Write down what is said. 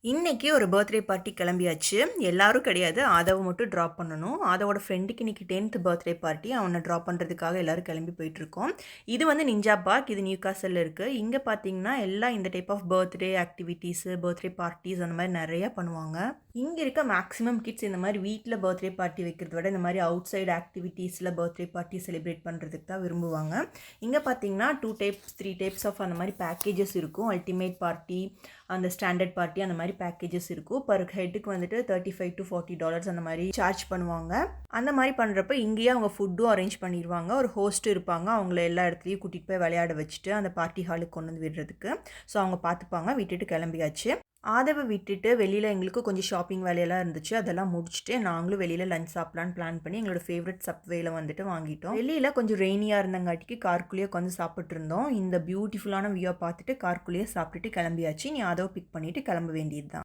இன்னைக்கு ஒரு birthday party கிளம்பியாச்சு. எல்லாரும் கிடையாது. ஆதவ மட்டும் ட்ராப் பண்ணணும். ஆதவோட ஃப்ரெண்டுக்கு இன்னைக்கு 10th பர்த்டே பார்ட்டி. அவன ட்ராப் பண்றதுக்காக எல்லாரும் கிளம்பி போயிட்டுருக்கோம். இது வந்து நிஞ்சா பார்க். இது நியூகாசல்ல இருக்கு. இங்க பார்த்தீங்கன்னா, எல்லாம் இந்த type of birthday activities, birthday parties அந்த மாரி நெறைய பண்ணுவாங்க. இங்க இருக்க மேக்ஸிமம் கிட்ஸ் இந்த மாரி வீட்ல பர்த்டே பார்ட்டி வைக்கிறத விட, இந்த மாரி அவுட் சைடு ஆக்டிவிட்டீஸ்ல பர்த்டே பார்ட்டி செலிப்ரேட் பண்றதுக்கு தான் விரும்புவாங்க. இங்க பார்த்தீங்கன்னா, 2 டைப்ஸ், 3 டைப்ஸ் ஆஃப் அந்த மாரி பேக்கேஜஸ் இருக்கும். அல்டிமேட் பார்ட்டி, அந்த ஸ்டாண்டர்ட் பார்ட்டி அந்த மாதிரி பேக்கேஜஸ் இருக்கும். பர் ஹெட்டுக்கு வந்துட்டு $35 to $40 அந்த மாதிரி சார்ஜ் பண்ணுவாங்க. அந்த மாதிரி பண்ணுறப்ப இங்கேயே அவங்க ஃபுட்டும் அரேஞ்ச் பண்ணிடுவாங்க. ஒரு ஹோஸ்ட் இருப்பாங்க. அவங்கள எல்லா இடத்துலையும் கூட்டிகிட்டு போய் விளையாட வச்சுட்டு அந்த பார்ட்டி ஹாலுக்கு கொண்டு வந்து விடுறதுக்கு. ஸோ அவங்க பார்த்துப்பாங்க. விட்டுட்டு கிளம்பியாச்சு. ஆதவை விட்டுட்டு வெளியில் எங்களுக்கு கொஞ்சம் ஷாப்பிங் வேலையெல்லாம் இருந்துச்சு. அதெல்லாம் முடிச்சுட்டு நாங்களும் வெளியில் லஞ்ச் சாப்பிட்லான்னு பிளான் பண்ணி எங்களோட ஃபேவரட் சப்வேல வந்துட்டு வாங்கிட்டோம். வெளியில் கொஞ்சம் ரெய்னியாக இருந்தங்காட்டிக்கு கார்க்குள்ளேயே உட்காந்து சாப்பிட்டு இருந்தோம். இந்த பியூட்டிஃபுல்லான வியூவை பார்த்துட்டு கார்க்குள்ளேயே சாப்பிட்டுட்டு கிளம்பியாச்சு. நீ ஆதவை பிக் பண்ணிட்டு கிளம்ப வேண்டியது தான்.